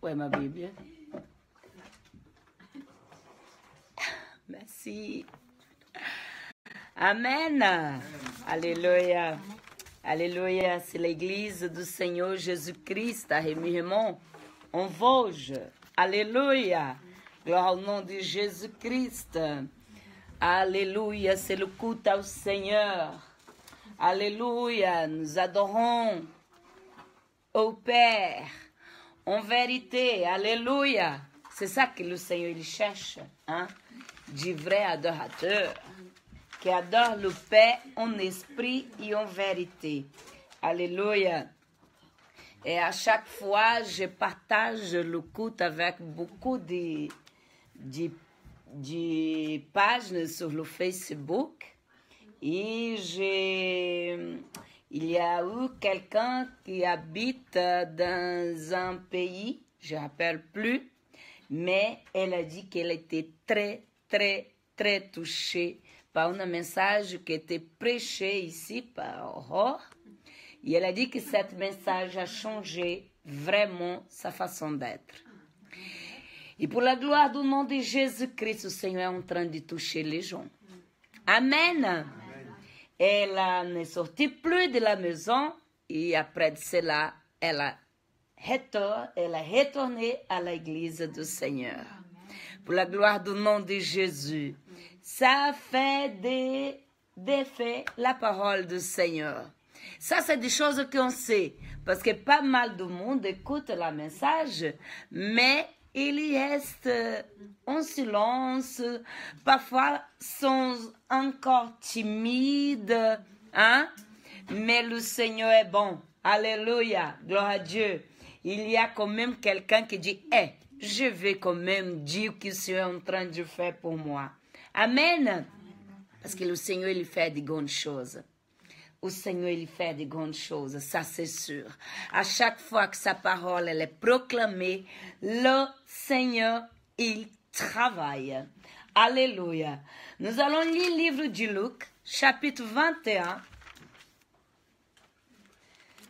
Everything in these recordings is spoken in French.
Où est ma Bible? Merci. Amen. Alléluia. Alléluia. C'est l'église du Seigneur Jésus-Christ à Rémy-Raymond, en Vosges. Alléluia. Gloire au nom de Jésus-Christ. Alléluia. C'est le culte au Seigneur. Alléluia. Nous adorons au Père en vérité. Alléluia. C'est ça que le Seigneur il cherche. Hein? Du vrai adorateur. Qui adore le Père en esprit et en vérité. Alléluia. Et à chaque fois, je partage le culte avec beaucoup de pages sur le Facebook. Et il y a eu quelqu'un qui habite dans un pays, je ne me rappelle plus, mais elle a dit qu'elle était très, très, très touchée par un message qui était prêché ici par Aurore. Et elle a dit que ce message a changé vraiment sa façon d'être. Et pour la gloire du nom de Jésus-Christ, le Seigneur est en train de toucher les gens. Amen. Elle n'est sortie plus de la maison et après cela, elle a retourné à l'église du Seigneur. Pour la gloire du nom de Jésus. Ça fait d'effet la parole du Seigneur. Ça, c'est des choses qu'on sait. Parce que pas mal de monde écoute le message, mais il reste en silence. Parfois, sont encore timides. Hein? Mais le Seigneur est bon. Alléluia. Gloire à Dieu. Il y a quand même quelqu'un qui dit, je vais quand même dire ce que le Seigneur est en train de faire pour moi. Amen. Parce que le Seigneur, il fait de grandes choses. Le Seigneur, il fait de grandes choses, ça c'est sûr. À chaque fois que sa parole elle est proclamée, le Seigneur, il travaille. Alléluia. Nous allons lire le livre de Luc, chapitre 21,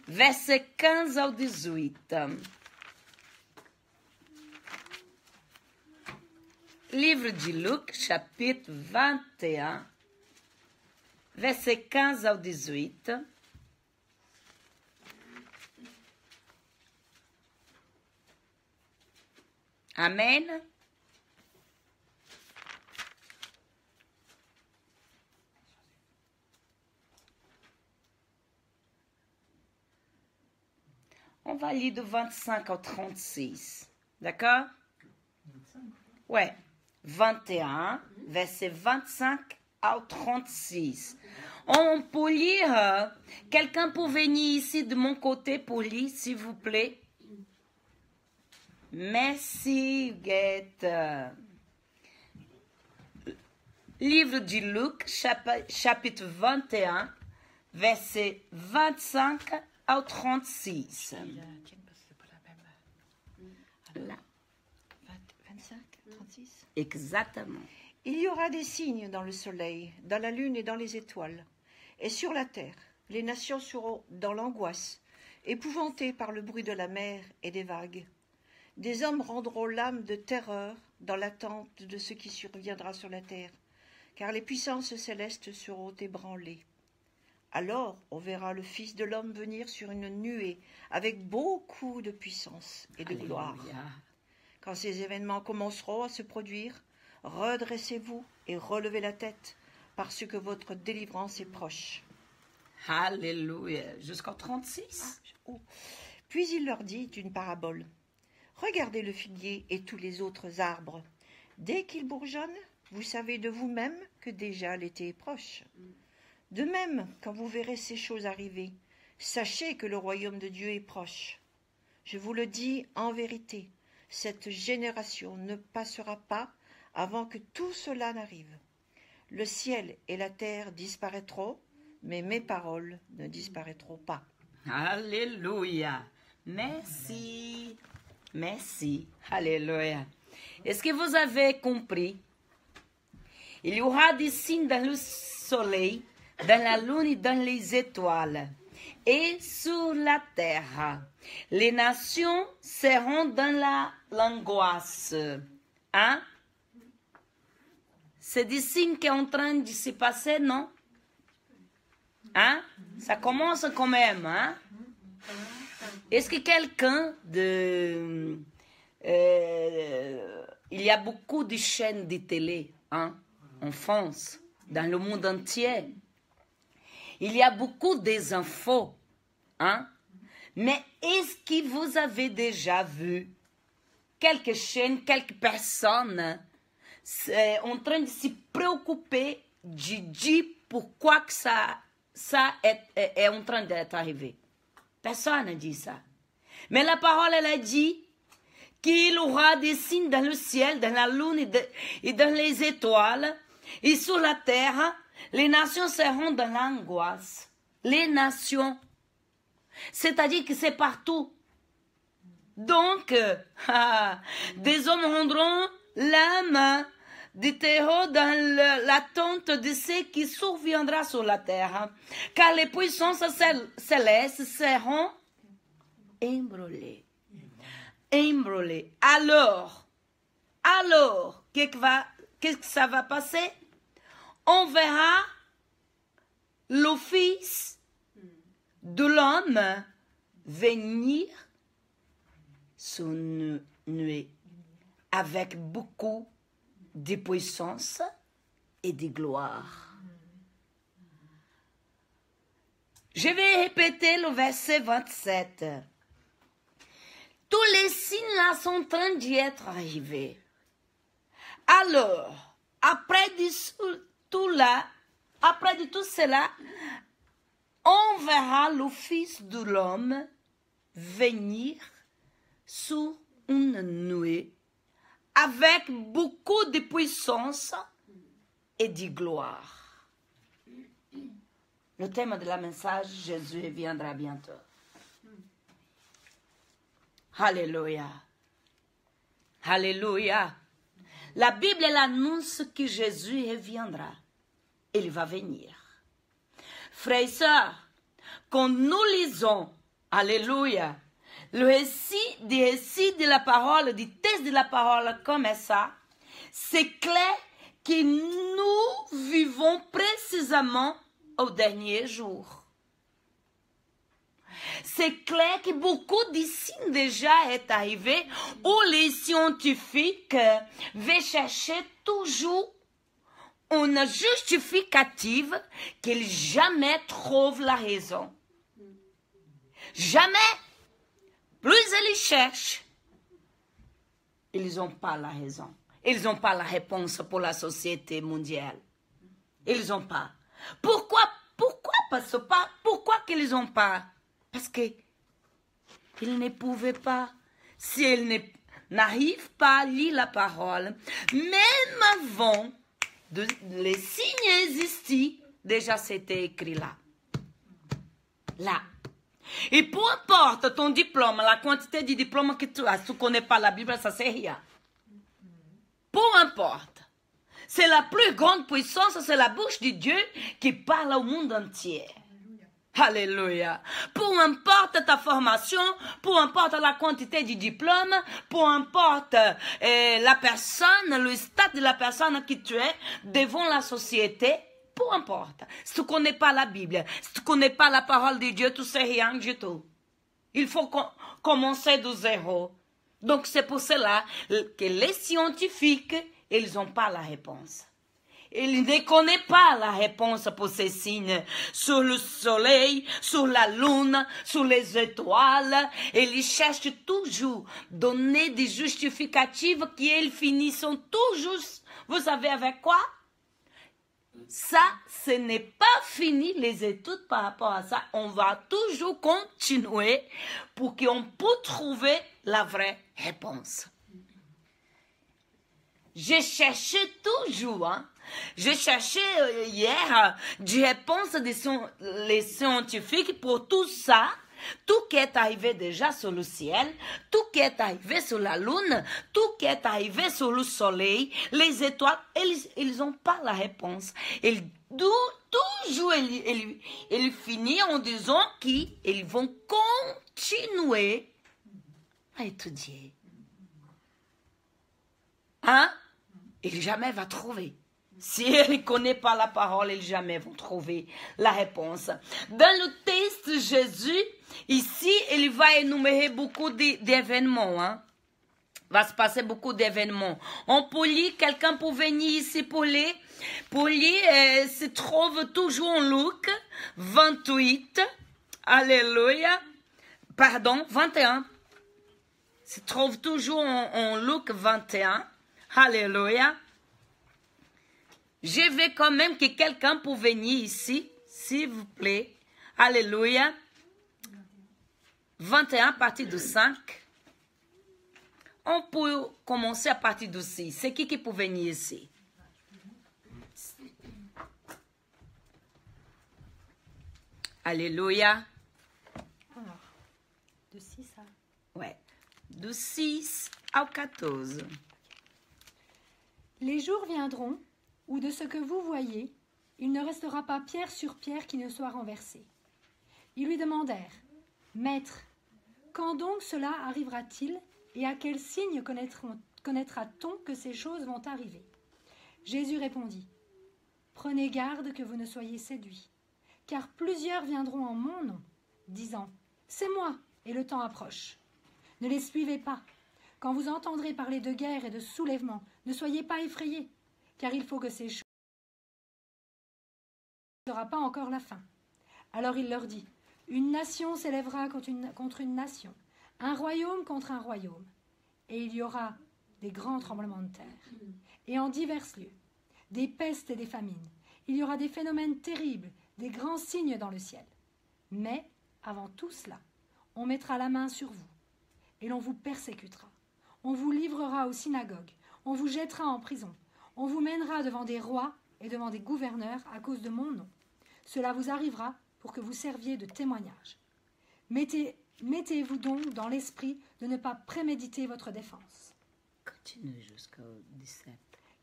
versets 15 au 18. Livre de Luc, chapitre 21, verset 15 au 18. Amen. On va lire de 25 au 36. D'accord? Ouais. 21, verset 25 au 36. On peut lire. Quelqu'un peut venir ici de mon côté pour lire, s'il vous plaît. Merci, Guette. Livre de Luc, chapitre 21, verset 25 au 36. Là. 25, 36. Exactement. Il y aura des signes dans le soleil, dans la lune et dans les étoiles. Et sur la terre, les nations seront dans l'angoisse, épouvantées par le bruit de la mer et des vagues. Des hommes rendront l'âme de terreur dans l'attente de ce qui surviendra sur la terre, car les puissances célestes seront ébranlées. Alors on verra le Fils de l'homme venir sur une nuée avec beaucoup de puissance et de Alléluia. gloire. Quand ces événements commenceront à se produire, redressez-vous et relevez la tête, parce que votre délivrance est proche. Alléluia. Jusqu'au 36. Puis il leur dit une parabole. Regardez le figuier et tous les autres arbres. Dès qu'ils bourgeonnent, vous savez de vous-même que déjà l'été est proche. De même, quand vous verrez ces choses arriver, sachez que le royaume de Dieu est proche. Je vous le dis en vérité, cette génération ne passera pas avant que tout cela n'arrive. Le ciel et la terre disparaîtront, mais mes paroles ne disparaîtront pas. Alléluia. Merci. Merci. Alléluia. Est-ce que vous avez compris? Il y aura des signes dans le soleil, dans la lune et dans les étoiles. et sur la terre. Les nations seront dans l'angoisse. Hein? C'est des signes qui sont en train de se passer, non? Hein? Ça commence quand même. Hein? Est-ce que quelqu'un de... il y a beaucoup de chaînes de télé, hein, en France, dans le monde entier. Il y a beaucoup d'infos, hein. Mais est-ce que vous avez déjà vu quelques chaînes, quelques personnes en train de se préoccuper de dire pourquoi que ça est en train d'être arrivé? Personne n'a dit ça. Mais la parole, elle a dit qu'il aura des signes dans le ciel, dans la lune et dans les étoiles, et sur la terre, les nations seront dans l'angoisse. Les nations. C'est-à-dire que c'est partout. Donc, des hommes rendront l'âme du terreau dans l'attente de ce qui surviendra sur la terre, car les puissances célestes seront ébranlées. Alors, qu'est-ce que ça va passer? On verra le Fils de l'homme venir sur une nuée avec beaucoup de puissance et de gloire. Je vais répéter le verset 27. Tous les signes là sont en train d'y être arrivés. Alors, après de tout cela, on verra le Fils de l'homme venir sur une nuée avec beaucoup de puissance et de gloire. Le thème de la message, Jésus viendra bientôt. Alléluia. Alléluia. La Bible elle annonce que Jésus reviendra. Il va venir. Frères et sœurs, quand nous lisons, alléluia, le récit de la parole, du texte de la parole comme ça, c'est clair que nous vivons précisément au dernier jour. C'est clair que beaucoup de signes déjà est arrivé où les scientifiques vont chercher toujours une justificative qu'ils jamais trouvent la raison. Jamais. Plus ils cherchent, ils n'ont pas la raison. Ils n'ont pas la réponse pour la société mondiale. Ils n'ont pas. Pourquoi qu'ils n'ont pas? Parce qu'ils ne pouvaient pas. Si ils n'arrivent pas à lire la parole, même avant les signes existaient, déjà c'était écrit là. Là. Et peu importe ton diplôme, la quantité de diplômes que tu as, si tu ne connais pas la Bible, ça c'est rien. Peu importe. C'est la plus grande puissance, c'est la bouche de Dieu qui parle au monde entier. Alléluia. Peu importe ta formation, peu importe la quantité de diplôme, peu importe la personne, le stade de la personne que tu es devant la société, peu importe. Si tu ne connais pas la Bible, si tu ne connais pas la parole de Dieu, tu ne sais rien du tout. Il faut commencer de zéro. Donc c'est pour cela que les scientifiques, ils n'ont pas la réponse. Ils ne connaissent pas la réponse pour ces signes sur le soleil, sur la lune, sur les étoiles. Et ils cherchent toujours donner des justificatifs qui finissent toujours, vous savez avec quoi? Ça, ce n'est pas fini les études par rapport à ça. On va toujours continuer pour qu'on puisse trouver la vraie réponse. J'ai cherché toujours, j'ai cherché hier des réponses des scientifiques pour tout ça. tout qui est arrivé déjà sur le ciel, tout qui est arrivé sur la lune, tout qui est arrivé sur le soleil, les étoiles, ils n'ont pas la réponse. Toujours, ils finissent en disant qu'ils vont continuer à étudier. Hein? Il jamais va trouver. Si il ne connaît pas la parole, ils jamais vont trouver la réponse. Dans le texte, Jésus, ici, il va énumérer beaucoup d'événements. Hein? Va se passer beaucoup d'événements. On peut lire, quelqu'un peut venir ici pour lire. Se trouve toujours en Luc 28. Alléluia. Pardon, 21. Se trouve toujours en Luc 21. Alléluia. Je veux quand même que quelqu'un puisse venir ici, s'il vous plaît. Alléluia. 21 à partir de 5. On peut commencer à partir de 6. C'est qui peut venir ici? Alléluia. Alors, de 6 à... Ouais. De 6 à 14. Les jours viendront où de ce que vous voyez, il ne restera pas pierre sur pierre qui ne soit renversée. Ils lui demandèrent, « Maître, quand donc cela arrivera-t-il et à quel signe connaîtra-t-on que ces choses vont arriver ?» Jésus répondit, « Prenez garde que vous ne soyez séduits, car plusieurs viendront en mon nom, disant, « C'est moi, et le temps approche. » Ne les suivez pas. Quand vous entendrez parler de guerre et de soulèvement, ne soyez pas effrayés, car il faut que ces choses ne sera pas encore la fin. Alors il leur dit, une nation s'élèvera contre une nation, un royaume contre un royaume, et il y aura des grands tremblements de terre, et en divers lieux, des pestes et des famines. Il y aura des phénomènes terribles, des grands signes dans le ciel. Mais, avant tout cela, on mettra la main sur vous, et l'on vous persécutera. On vous livrera aux synagogues, on vous jettera en prison. On vous mènera devant des rois et devant des gouverneurs à cause de mon nom. Cela vous arrivera pour que vous serviez de témoignage. Mettez-vous donc dans l'esprit de ne pas préméditer votre défense. Continue jusqu'au 17.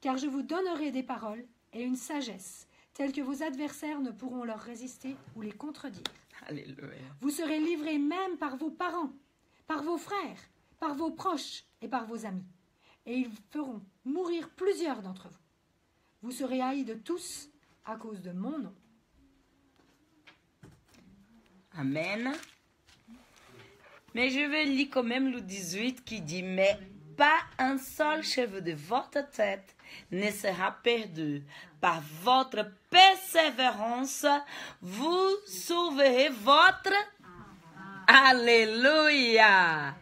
Car je vous donnerai des paroles et une sagesse, telles que vos adversaires ne pourront leur résister ou les contredire. Alléluia. Vous serez livrés même par vos parents, par vos frères, par vos proches et par vos amis. Et ils feront mourir plusieurs d'entre vous. Vous serez haïs de tous à cause de mon nom. Amen. Mais je vais lire quand même le 18 qui dit, mais pas un seul cheveu de votre tête ne sera perdu. Par votre persévérance, vous sauverez votre... Alléluia.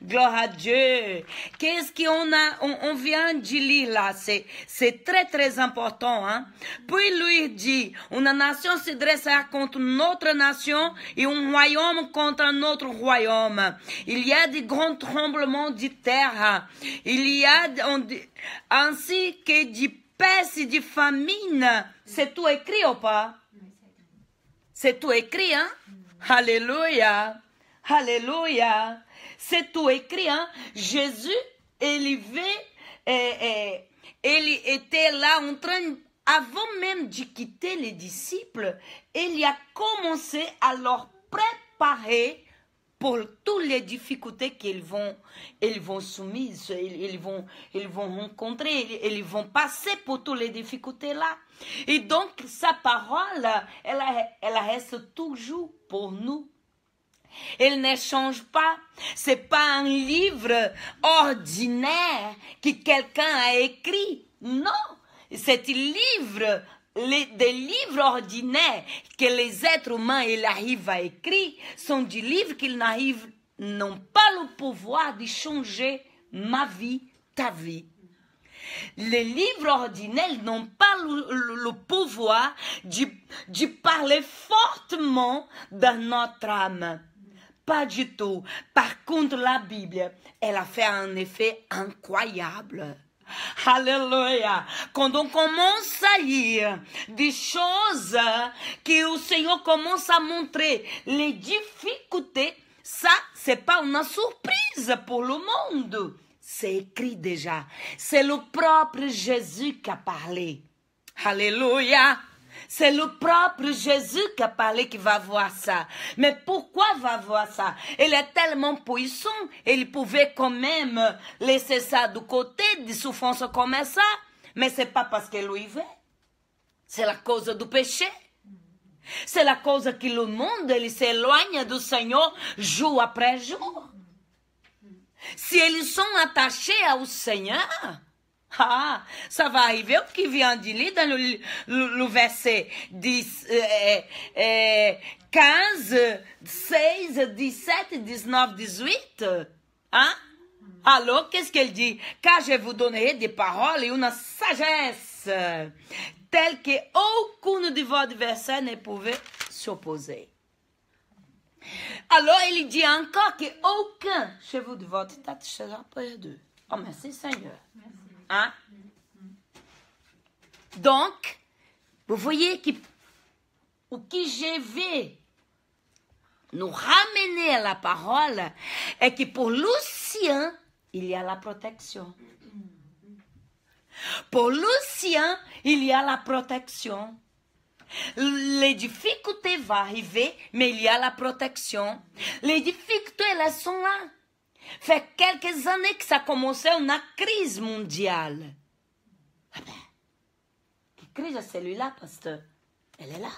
Gloire à Dieu. Qu'est-ce qu'on vient de lire là? C'est très très important. Hein? Puis lui dit, une nation se dressera contre notre nation et un royaume contre un autre royaume. Il y a des grands tremblements de terre. Il y a ainsi que des pestes et des famines. C'est tout écrit ou pas? C'est tout écrit, hein? Alléluia. Alléluia. C'est tout écrit, hein? Jésus, il était là en train, avant même de quitter les disciples, il a commencé à leur préparer pour toutes les difficultés qu'ils vont soumises, ils vont rencontrer, ils vont passer pour toutes les difficultés là. Et donc, sa parole, elle reste toujours pour nous. Elle ne change pas. C'est pas un livre ordinaire que quelqu'un a écrit. Non, c'est un livre, des livres ordinaires que les êtres humains ils arrivent à écrire sont des livres qu'ils n'ont pas le pouvoir de changer ma vie, ta vie. Les livres ordinaires n'ont pas le pouvoir de parler fortement dans notre âme. Pas du tout. Par contre, la Bible, elle a fait un effet incroyable. Alléluia. Quand on commence à lire des choses que le Seigneur commence à montrer, les difficultés, ça, c'est pas une surprise pour le monde. C'est écrit déjà. C'est le propre Jésus qui a parlé. Alléluia. C'est le propre Jésus qui a parlé qui va voir ça. Mais pourquoi va voir ça? Il est tellement puissant, il pouvait quand même laisser ça de côté, des souffrances comme ça. Mais c'est pas parce qu'il lui veut. C'est la cause du péché. C'est la cause que le monde il s'éloigne du Seigneur jour après jour. Si ils sont attachés au Seigneur, ça va arriver au qui vient de lire dans le verset 15, 16, 17, 19, 18. Alors, qu'est-ce qu'elle dit? Car je vous donnerai des paroles et une sagesse telle qu'aucun de vos adversaires ne pouvait s'opposer. Alors, il dit encore qu'aucun cheveu de votre tête sera perdu. Oh, merci Seigneur. Hein? Donc, vous voyez que je vais nous ramener à la parole et que pour Lucien, il y a la protection. Pour Lucien, il y a la protection. Les difficultés vont arriver, mais il y a la protection. Les difficultés, elles sont là. Fait quelques années que ça a commencé une crise mondiale. Ah ben, quelle crise est celui-là, pasteur? Elle est là.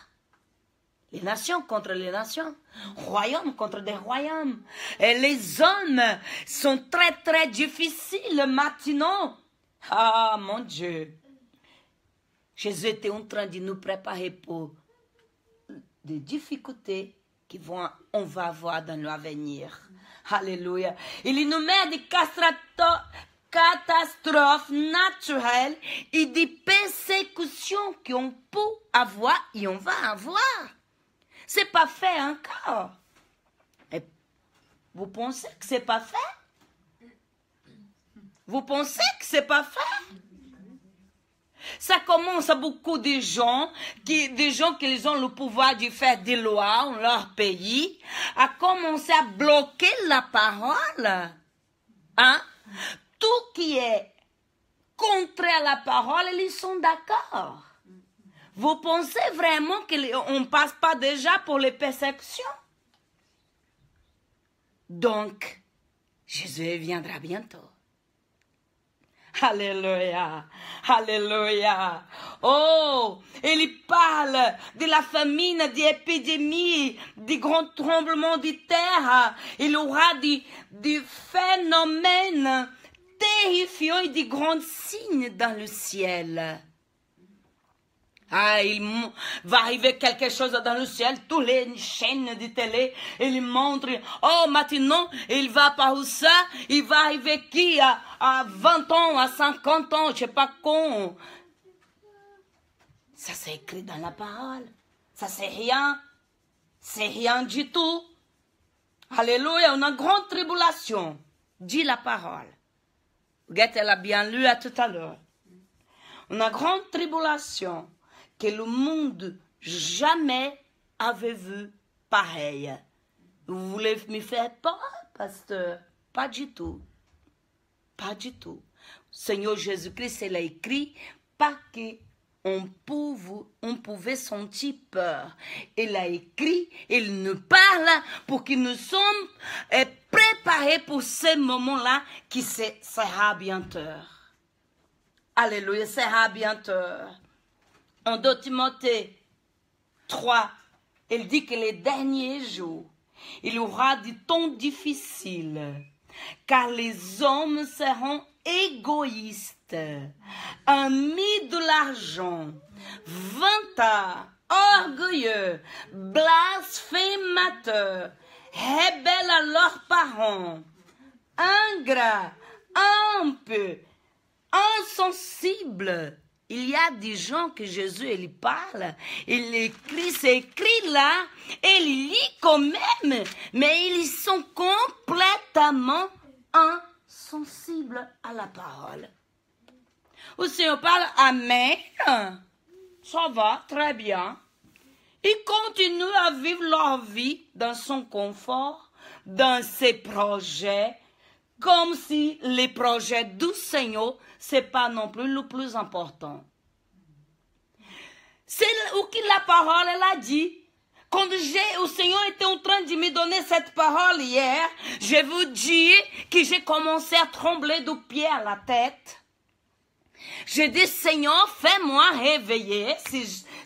Les nations contre les nations, royaumes contre des royaumes. Et les hommes sont très très difficiles maintenant. Ah mon Dieu. Jésus était en train de nous préparer pour des difficultés qu'on va avoir dans l'avenir. Alléluia. Il nous met des catastrophes naturelles et des persécutions qu'on peut avoir et on va avoir. C'est pas fait encore. Et vous pensez que c'est pas fait? Vous pensez que c'est pas fait? Ça commence à beaucoup de gens qui ont le pouvoir de faire des lois dans leur pays, à commencer à bloquer la parole. Hein? Tout qui est contraire à la parole, ils sont d'accord. Vous pensez vraiment qu'on ne passe pas déjà pour les persécutions? Donc, Jésus viendra bientôt. Alléluia, alléluia. Oh, il parle de la famine, des épidémies, des grands tremblements de terre. Il y aura des phénomènes terrifiants et des grands signes dans le ciel. Il va arriver quelque chose dans le ciel, toutes les chaînes de télé, ils montrent, oh maintenant, il va par où ça, il va arriver qui à 20 ans, à 50 ans, je sais pas quand. Ça c'est écrit dans la parole, ça c'est rien du tout. Alléluia, une grande tribulation, dit la parole. Regarde, elle a bien lu à tout à l'heure. Une grande tribulation que le monde jamais avait vu pareil. Vous voulez me faire peur, pasteur? Pas du tout. Pas du tout. Seigneur Jésus-Christ, il a écrit pas qu'on pouvait sentir peur. Il a écrit, il nous parle pour que nous sommes préparés pour ce moment-là qui sera bientôt. Alléluia, sera bientôt. En 2 Timothée 3, il dit que les derniers jours, il y aura des temps difficiles, car les hommes seront égoïstes, amis de l'argent, vantards, orgueilleux, blasphémateurs, rebelles à leurs parents, ingrats, impieux, insensibles. Il y a des gens que Jésus il parle, il écrit, c'est écrit là, et il lit quand même, mais ils sont complètement insensibles à la parole. Le Seigneur parle, amen. Ça va, très bien. Ils continuent à vivre leur vie dans son confort, dans ses projets, comme si les projets du Seigneur, c'est pas non plus le plus important. C'est où que la parole, elle a dit. Quand le Seigneur était en train de me donner cette parole hier, je vous dis que j'ai commencé à trembler du pied à la tête. J'ai dit, Seigneur, fais-moi réveiller si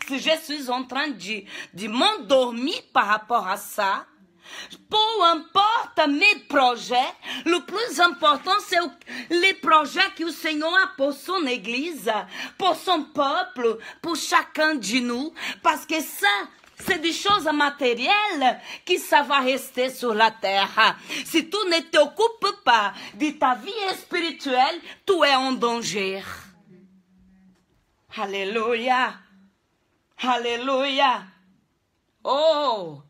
je suis en train de m'endormir par rapport à ça. Peu importe mes projets, le plus important, c'est les projets que le Seigneur a pour son Église, pour son peuple, pour chacun de nous. Parce que ça, c'est des choses matérielles qui ça va rester sur la terre. Si tu ne t'occupes pas de ta vie spirituelle, tu es en danger. Alléluia. Alléluia. Oh,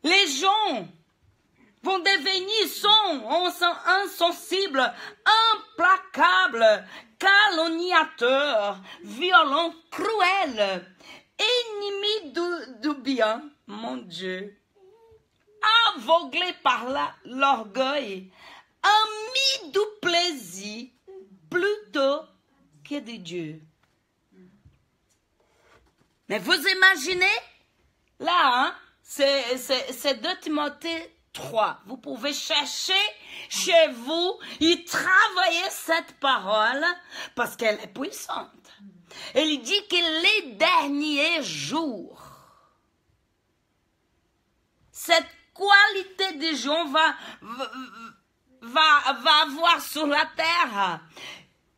les gens vont devenir insensibles, implacables, calomniateurs, violents, cruels, ennemis du bien, mon Dieu, aveuglés par l'orgueil, amis du plaisir plutôt que de Dieu. Mais vous imaginez, là, hein, c'est 2 Timothée 3. Vous pouvez chercher chez vous et travailler cette parole parce qu'elle est puissante. Elle dit que les derniers jours, cette qualité de gens va avoir sur la terre.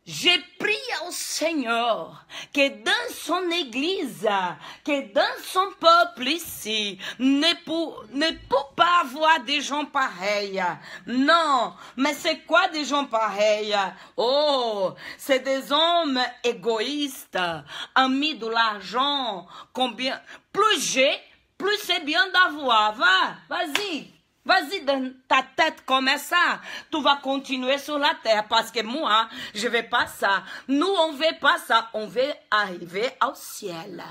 J'ai prié au Seigneur que dans son Église, que dans son peuple ici, ne peut pas avoir des gens pareils. Non, mais c'est quoi des gens pareils? Oh, c'est des hommes égoïstes, amis de l'argent. Combien plus j'ai, plus c'est bien d'avoir. Va, vas-y. Vas-y dans ta tête comme ça, tu vas continuer sur la terre parce que moi, je veux pas ça. Nous, on veut pas ça, on veut arriver au ciel.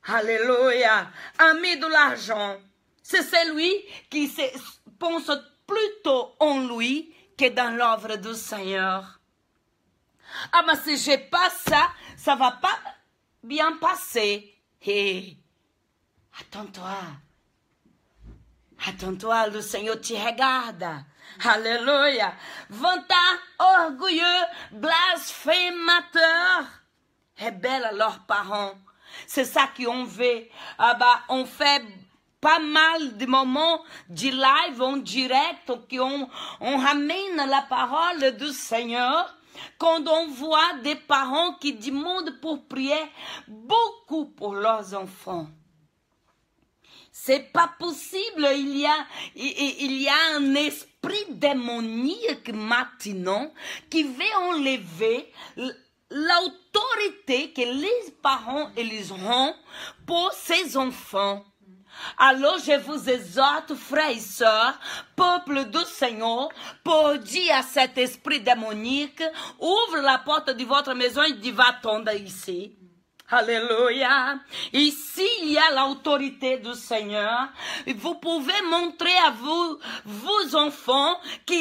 Alléluia. Ami de l'argent, c'est celui qui pense plutôt en lui que dans l'œuvre du Seigneur. Ah, mais si j'ai pas ça, ça va pas bien passer. Hé, attends-toi. Attends-toi, le Seigneur te regarde. Alléluia. Vantard, orgueilleux, blasphémateur, rebelle à leurs parents. C'est ça qu'on veut. Ah bah, on fait pas mal de moments de live en direct on ramène la parole du Seigneur. Quand on voit des parents qui demandent pour prier beaucoup pour leurs enfants. C'est pas possible, il y a un esprit démoniaque maintenant qui veut enlever l'autorité que les parents ils ont pour ses enfants. Alors je vous exhorte, frères et sœurs, peuple du Seigneur, pour dire à cet esprit démoniaque, ouvre la porte de votre maison et dit va-t'en ici. Alléluia. Ici, il y a l'autorité du Seigneur. Vous pouvez montrer à vos enfants, que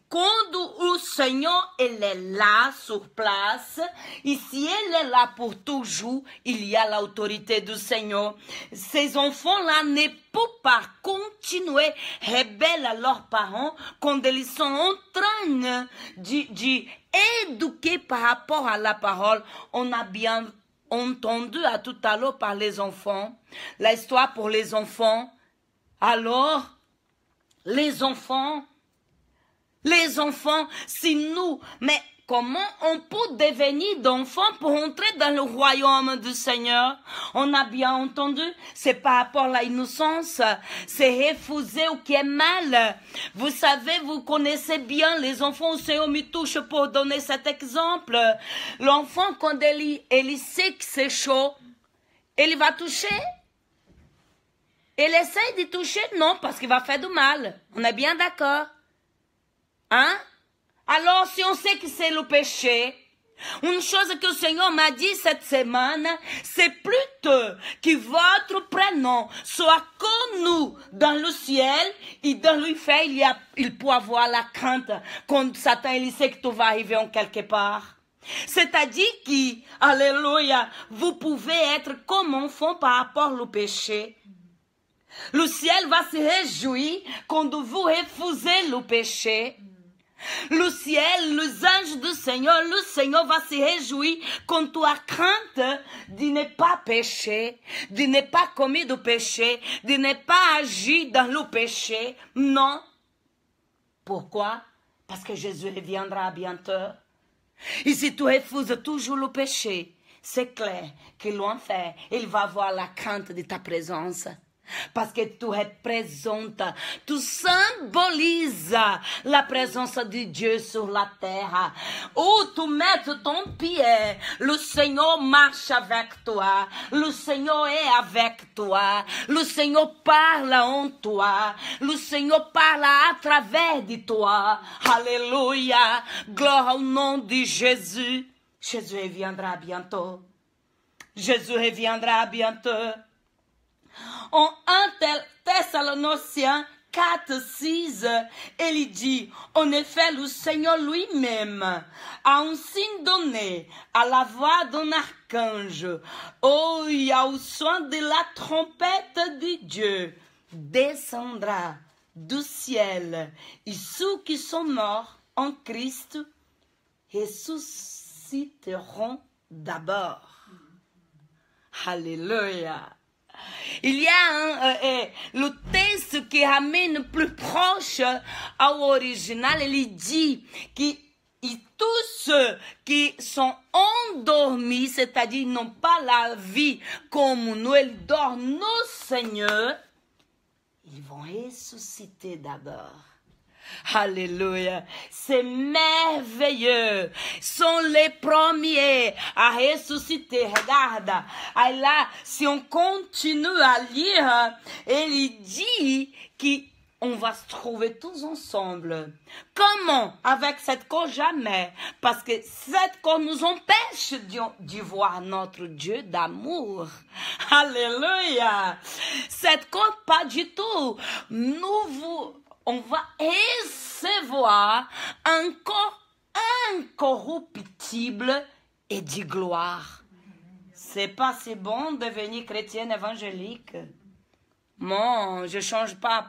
quand le Seigneur, il est là, sur place, ici, il est là pour toujours, il y a l'autorité du Seigneur. Ces enfants-là ne peuvent pas continuer rebelles à leurs parents quand ils sont en train d'éduquer par rapport à la parole. On a bien entendu à tout à l'heure par les enfants, l'histoire pour les enfants. Alors, les enfants, c'est nous. Mais comment on peut devenir d'enfants pour entrer dans le royaume du Seigneur? On a bien entendu, c'est par rapport à l'innocence, c'est refuser ce qui est mal. Vous savez, vous connaissez bien les enfants, le Seigneur me touche pour donner cet exemple. L'enfant, quand il sait que c'est chaud, il va toucher. Il essaie de toucher, non, parce qu'il va faire du mal. On est bien d'accord? Hein? Alors, si on sait que c'est le péché, Une chose que le Seigneur m'a dit cette semaine, c'est plutôt que votre prénom soit connu dans le ciel et dans le fait il peut avoir la crainte quand Satan il sait que tout va arriver en quelque part. C'est-à-dire que, alléluia, vous pouvez être comme enfant par rapport au péché. Le ciel va se réjouir quand vous refusez le péché. Le ciel, les anges du Seigneur, le Seigneur va se réjouir quand tu as crainte de ne pas pécher, de ne pas commettre de péché, de ne pas agir dans le péché. Non. Pourquoi? Parce que Jésus reviendra bientôt. Et si tu refuses toujours le péché, c'est clair que l'enfer, il va avoir la crainte de ta présence. Parce que tu représentes, tu symbolises la présence de Dieu sur la terre. Où tu mets ton pied, le Seigneur marche avec toi, le Seigneur est avec toi, le Seigneur parle en toi, le Seigneur parle à travers de toi. Alléluia, gloire au nom de Jésus. Jésus reviendra bientôt. Jésus reviendra bientôt. En 1 Thessaloniciens 4, 6, il dit, en effet, le Seigneur lui-même a un signe donné à la voix d'un archange. Oh, il y a au son de la trompette de Dieu, descendra du ciel, et ceux qui sont morts en Christ ressusciteront d'abord. Alléluia. Il y a le texte qui ramène plus proche à l'original. Il dit que tous ceux qui sont endormis, c'est-à-dire n'ont pas la vie comme nous, ils dorment au Seigneur, ils vont ressusciter d'abord. Alléluia, c'est merveilleux. Sont les premiers à ressusciter. Regarde, là, si on continue à lire, il dit qu'on va se trouver tous ensemble. Comment? Avec cette corps jamais. Parce que cette corps nous empêche de voir notre Dieu d'amour. Alléluia. Cette corps pas du tout. On va recevoir un corps incorruptible et de gloire. C'est pas si bon de devenir chrétienne évangélique. Non, je change pas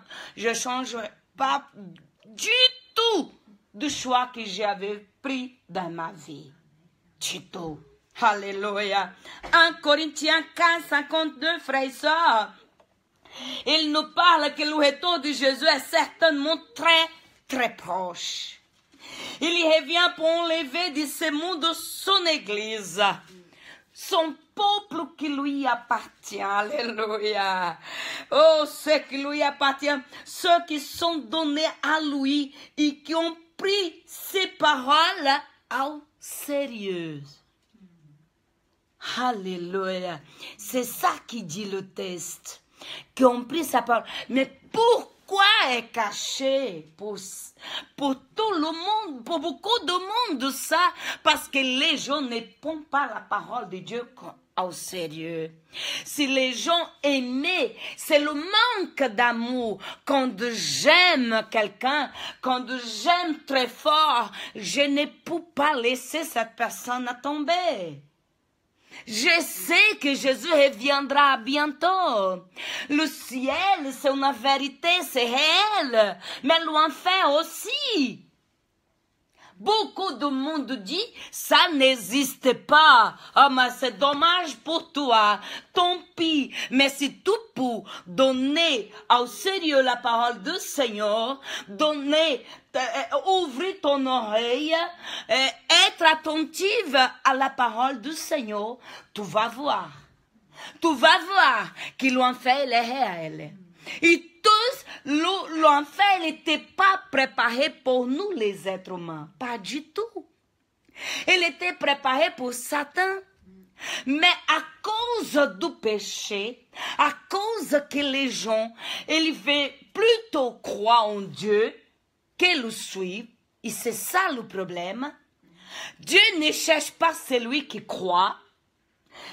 du tout du choix que j'avais pris dans ma vie. Du tout. Alléluia. 1 Corinthiens 15, 52, frères et sœurs. Il nous parle que le retour de Jésus est certainement très, très proche. Il revient pour enlever de ce monde son Église, son peuple qui lui appartient. Alléluia. Oh, ceux qui lui appartiennent, ceux qui sont donnés à lui et qui ont pris ses paroles au sérieux. Alléluia. C'est ça qui dit le texte. Qui ont pris sa parole. Mais pourquoi est caché pour tout le monde, pour beaucoup de monde ça? Parce que les gens ne prennent pas la parole de Dieu au sérieux. Si les gens aimaient, c'est le manque d'amour. Quand j'aime quelqu'un, quand j'aime très fort, je ne peux pas laisser cette personne tomber. Je sais que Jésus reviendra bientôt. Le ciel, c'est une vérité, c'est réel. Mais l'enfer aussi. Beaucoup de monde dit, ça n'existe pas. Oh, mais c'est dommage pour toi. Tant pis. Mais si tu peux donner au sérieux la parole du Seigneur, ouvrir ton oreille, être attentive à la parole du Seigneur, tu vas voir. Tu vas voir que l'enfer est réel. Et tous, l'enfer n'était pas préparé pour nous les êtres humains. Pas du tout. Il était préparé pour Satan. Mais à cause du péché, à cause que les gens, ils veulent plutôt croire en Dieu que le suivre, et c'est ça le problème, Dieu ne cherche pas celui qui croit.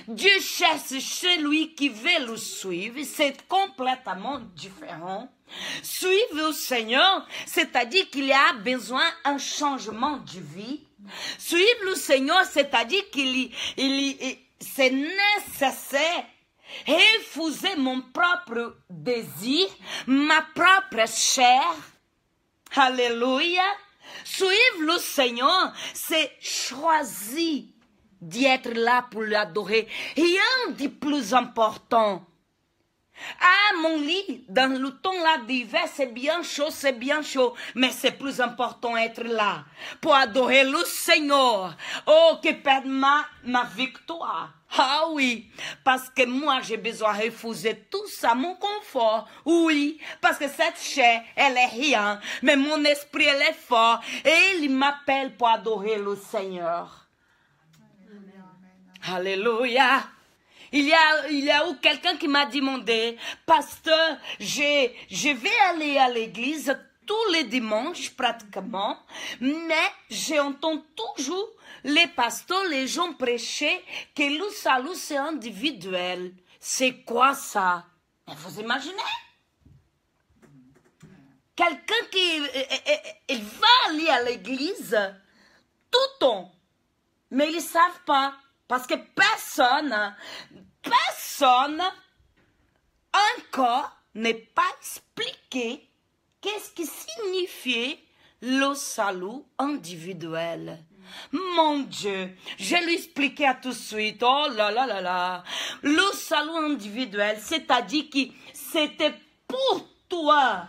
Dieu cherche celui qui veut le suivre. C'est complètement différent. Suivre le Seigneur, c'est-à-dire qu'il y a besoin d'un changement de vie. Suivre le Seigneur, c'est-à-dire c'est nécessaire. Refuser mon propre désir, ma propre chair. Alléluia. Suivre le Seigneur, c'est choisir d'être là pour l'adorer. Rien de plus important. Ah, mon lit, dans le temps là d'hiver, c'est bien chaud, mais c'est plus important être là pour adorer le Seigneur. Oh, que perd ma victoire. Ah oui, parce que moi j'ai besoin de refuser tout ça, mon confort. Oui, parce que cette chair, elle est rien, mais mon esprit, elle est fort et il m'appelle pour adorer le Seigneur. Alléluia. Il y a eu quelqu'un qui m'a demandé, pasteur, je vais aller à l'église tous les dimanches pratiquement, mais j'entends toujours les pasteurs, les gens prêcher que le salut c'est individuel. C'est quoi ça? Vous imaginez? Quelqu'un qui il va aller à l'église tout le temps, mais ils ne savent pas. Parce que personne encore n'est pas expliqué qu'est-ce qui signifiait le salut individuel. Mon Dieu, je lui expliquais tout de suite, oh là là là là, le salut individuel, c'est-à-dire que c'était pour toi,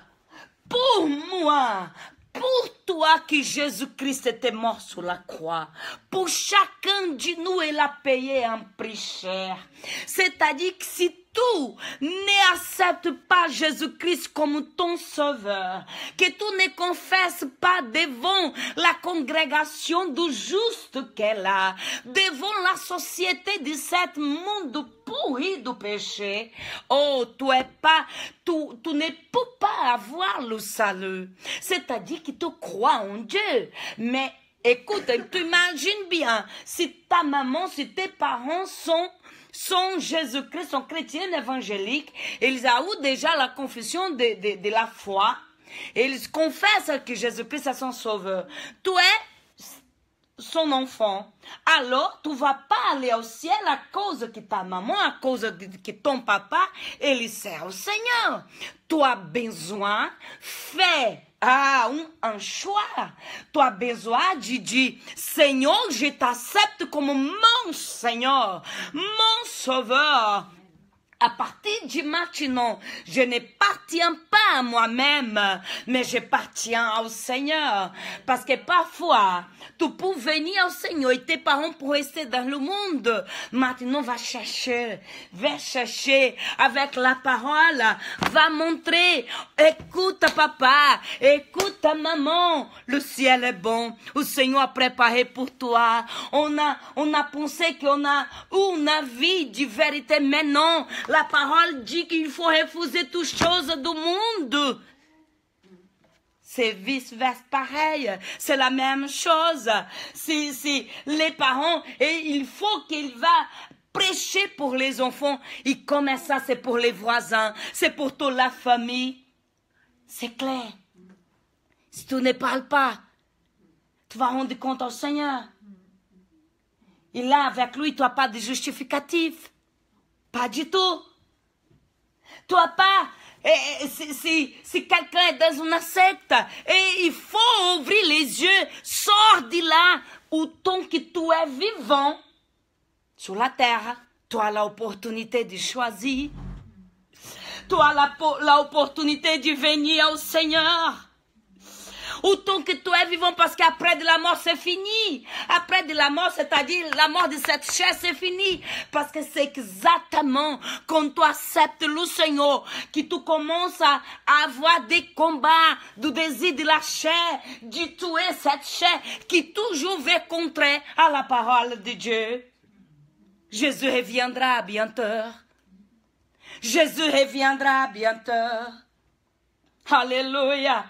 pour moi, pour toi que Jésus-Christ était mort sur la croix. Pour chacun de nous, il a payé un prix cher. C'est-à-dire que si tu n'acceptes pas Jésus-Christ comme ton sauveur, que tu ne confesses pas devant la congrégation du juste qu'elle a, devant la société de ce monde pourri du péché, oh, tu ne peux pas avoir le salut. C'est-à-dire que tu crois en Dieu, mais écoute, tu imagines bien, si ta maman, si tes parents sont Jésus-Christ, sont chrétiens évangéliques, ils ont déjà la confession de la foi, et ils confessent que Jésus-Christ est son sauveur. Tu es son enfant, alors tu ne vas pas aller au ciel à cause que ta maman, à cause que ton papa, il sert au Seigneur. Tu as besoin, fais un choix. Tu as besoin de dire, Seigneur, je t'accepte comme mon Seigneur, mon Sauveur. À partir du maintenant, je n'appartiens pas à moi-même, mais j'appartiens au Seigneur. Parce que parfois, tu peux venir au Seigneur et tes parents pour rester dans le monde. Maintenant, va chercher avec la parole, va montrer, écoute papa, écoute maman, le ciel est bon, le Seigneur a préparé pour toi. On a pensé qu'on a une vie de vérité, mais non. La parole dit qu'il faut refuser toutes choses du monde. C'est vice-versa pareil. C'est la même chose. Si les parents, et il faut qu'il va prêcher pour les enfants. Et comme ça, c'est pour les voisins. C'est pour toute la famille. C'est clair. Si tu ne parles pas, tu vas rendre compte au Seigneur. Et là, avec lui, tu n'as pas de justificatif. Pas du tout. Tu n'as pas, si quelqu'un est dans une secte, et il faut ouvrir les yeux, sors de là, où tant que tu es vivant, sur la terre, tu as l'opportunité de choisir. Tu as l'opportunité de venir au Seigneur. Autant que tu es vivant, parce qu'après de la mort, c'est fini. Après de la mort, c'est-à-dire la mort de cette chair, c'est fini. Parce que c'est exactement quand tu acceptes le Seigneur que tu commences à avoir des combats du désir de la chair, de tuer cette chair qui toujours veut contrer à la parole de Dieu. Jésus reviendra bientôt. Jésus reviendra bientôt. Alléluia.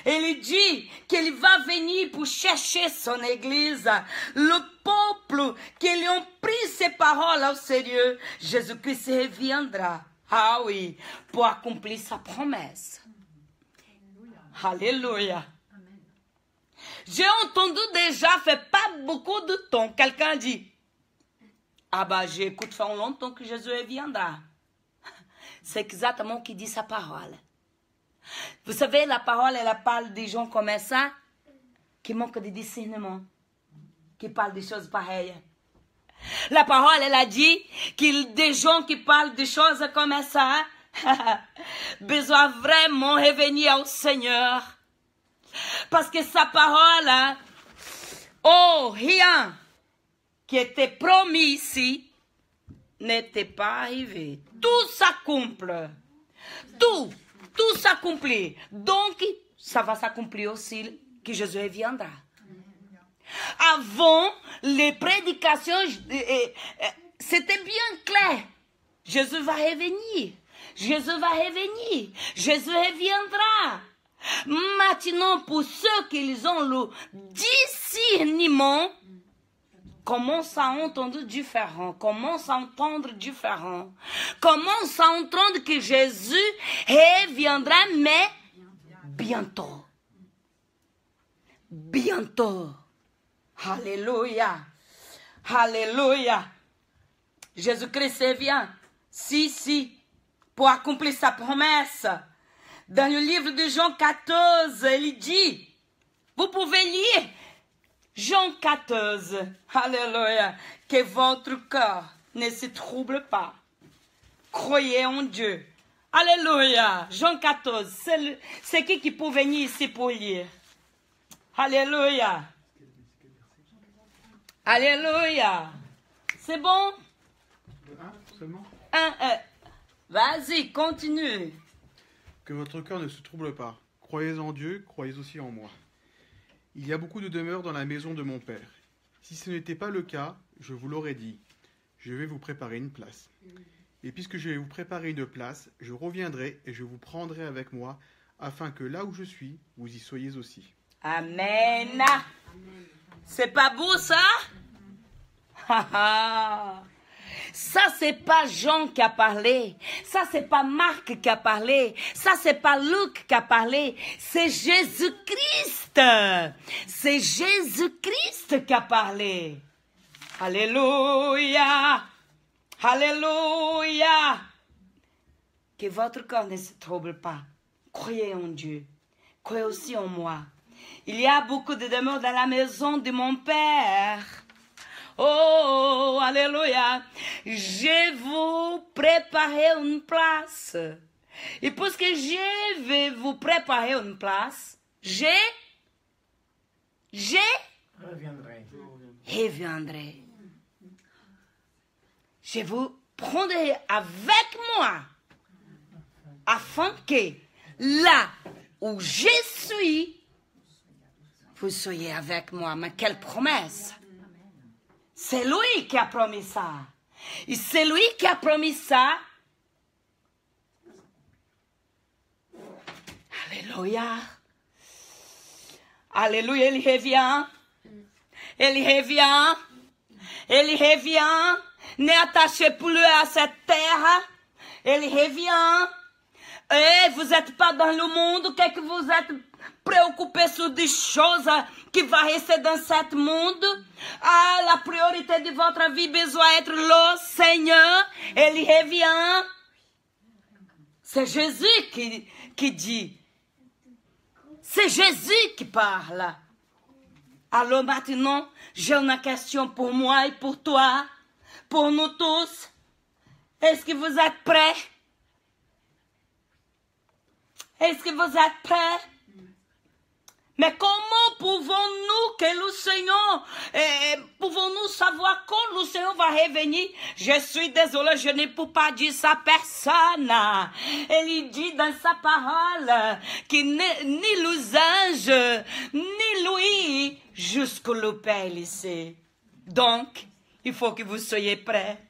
Il dit qu'il va venir pour chercher son église. Le peuple qui lui ont pris ses paroles au sérieux, Jésus-Christ reviendra. Ah oui, pour accomplir sa promesse. Alléluia. J'ai entendu déjà, fait pas beaucoup de temps, quelqu'un dit, ah bah j'écoute fait longtemps que Jésus reviendra. C'est exactement ce qu'il dit sa parole. Vous savez, la parole, elle parle des gens comme ça, qui manquent de discernement, qui parlent des choses pareilles. La parole, elle a dit qu'il des gens qui parlent des choses comme ça, besoin vraiment revenir au Seigneur. Parce que sa parole, oh, rien qui était promis ici n'était pas arrivé. Tout s'accomplit. Tout s'accomplit. Donc, ça va s'accomplir aussi que Jésus reviendra. Avant, les prédications, c'était bien clair. Jésus va revenir. Jésus va revenir. Jésus reviendra. Maintenant, pour ceux qui ont le discernement, commence à entendre différent, commence à entendre différent, commence à entendre que Jésus reviendra, mais bientôt. Bientôt. Alléluia. Alléluia. Jésus-Christ revient. Si, pour accomplir sa promesse. Dans le livre de Jean 14, il dit, vous pouvez lire Jean 14, alléluia, que votre cœur ne se trouble pas. Croyez en Dieu. Alléluia. Jean 14, c'est qui peut venir ici pour lire? Alléluia. Alléluia. C'est bon? Seulement. Vas-y, continue. Que votre cœur ne se trouble pas. Croyez en Dieu, croyez aussi en moi. Il y a beaucoup de demeures dans la maison de mon Père. Si ce n'était pas le cas, je vous l'aurais dit. Je vais vous préparer une place. Et puisque je vais vous préparer une place, je reviendrai et je vous prendrai avec moi, afin que là où je suis, vous y soyez aussi. Amen. C'est pas beau ça? Ça, c'est pas Jean qui a parlé. Ça, c'est pas Marc qui a parlé. Ça, c'est pas Luc qui a parlé. C'est Jésus-Christ. C'est Jésus-Christ qui a parlé. Alléluia. Alléluia. Que votre cœur ne se trouble pas. Croyez en Dieu. Croyez aussi en moi. Il y a beaucoup de demeures dans la maison de mon Père. Oh, alléluia. Je vous préparer une place. Et puisque je vais vous préparer une place, je reviendrai. Je vous prendrai avec moi, afin que là où je suis, vous soyez avec moi. Mais quelle promesse! C'est lui qui a promis ça. Et c'est lui qui a promis ça. Alléluia. Alléluia, il revient. Il revient. Il revient. N'attachez plus à cette terre. Il revient. Et vous n'êtes pas dans le monde. Qu'est-ce que vous êtes préoccupé sur des choses qui vont rester dans ce monde? Ah, la priorité de votre vie doit être le Seigneur. Il revient. C'est Jésus qui dit. C'est Jésus qui parle. Alors maintenant, j'ai une question pour moi et pour toi, pour nous tous. Est-ce que vous êtes prêts? Est-ce que vous êtes prêts? Mais comment pouvons-nous que le Seigneur, pouvons-nous savoir quand le Seigneur va revenir? Je suis désolée, je ne peux pas dire ça à personne. Il dit dans sa parole que ni les anges, ni lui, jusqu'au le Père ici. Donc, il faut que vous soyez prêts.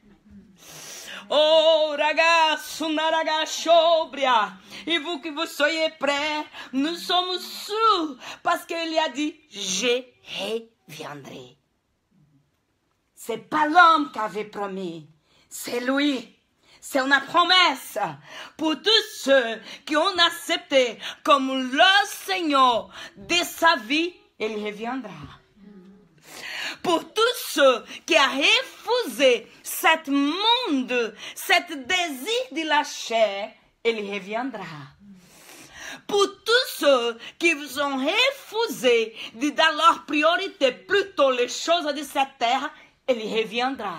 Oh, ragazzo, una ragazza, et vous qui vous soyez prêts, nous sommes sûrs, parce qu'il a dit, je reviendrai. C'est pas l'homme qui avait promis, c'est lui. C'est une promesse pour tous ceux qui ont accepté comme le Seigneur de sa vie, il reviendra. Pour tous ceux qui ont refusé cet monde, cet désir de la chair, il reviendra. Pour tous ceux qui vous ont refusé de dar leur priorité plutôt les choses de cette terre, il reviendra.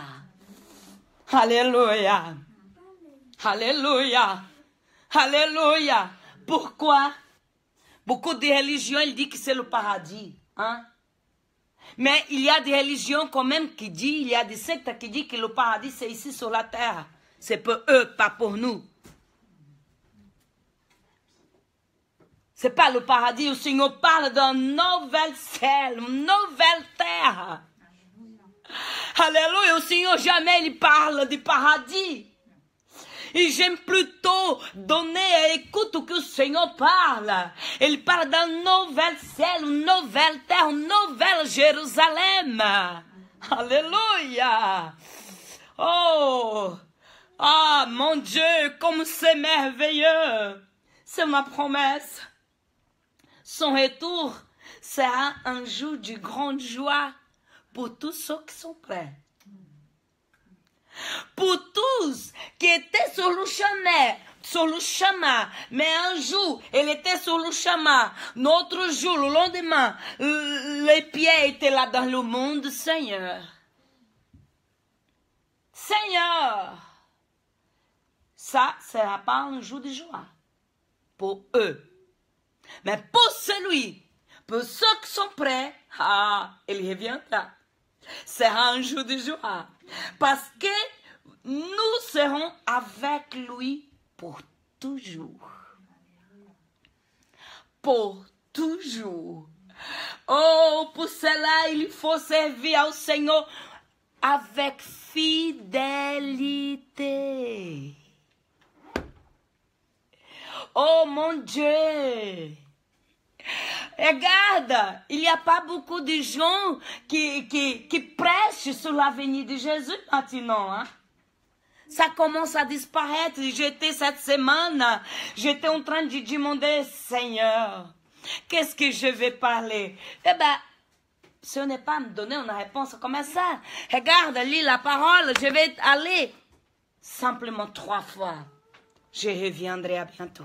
Alléluia. Alléluia. Alléluia. Pourquoi? Beaucoup de religions, ils disent que c'est le paradis. Hein? Mais il y a des religions quand même qui disent, il y a des sectes qui disent que le paradis c'est ici sur la terre. C'est pour eux, pas pour nous. C'est pas le paradis. Le Seigneur parle d'un nouvel ciel, une nouvelle terre. Alléluia. Le Seigneur jamais il parle du paradis. Et j'aime plutôt donner et écouter que le Seigneur parle. Il parle d'un nouvel ciel, une nouvelle terre, une nouvelle Jérusalem. Alléluia. Oh, ah, mon Dieu, comme c'est merveilleux. C'est ma promesse. Son retour sera un jour de grande joie pour tous ceux qui sont prêts. Pour tous qui étaient sur le chemin, mais un jour, il était sur le chemin, l'autre jour, le lendemain, les pieds étaient là dans le monde, Seigneur. Seigneur, ça ne sera pas un jour de joie pour eux. Mais pour celui, pour ceux qui sont prêts, il reviendra. Sera un jour de joie. Parce que nous serons avec lui pour toujours. Pour toujours. Oh, pour cela, il faut servir au Seigneur avec fidélité. Oh mon Dieu! Regarde, il n'y a pas beaucoup de gens qui prêchent sur l'avenir de Jésus maintenant. Hein? Ça commence à disparaître. J'étais cette semaine, j'étais en train de demander, Seigneur, qu'est-ce que je vais parler? Eh bien, ce n'est pas me donner une réponse comme ça. Regarde, lis la parole, je vais aller simplement 3 fois. Je reviendrai à bientôt.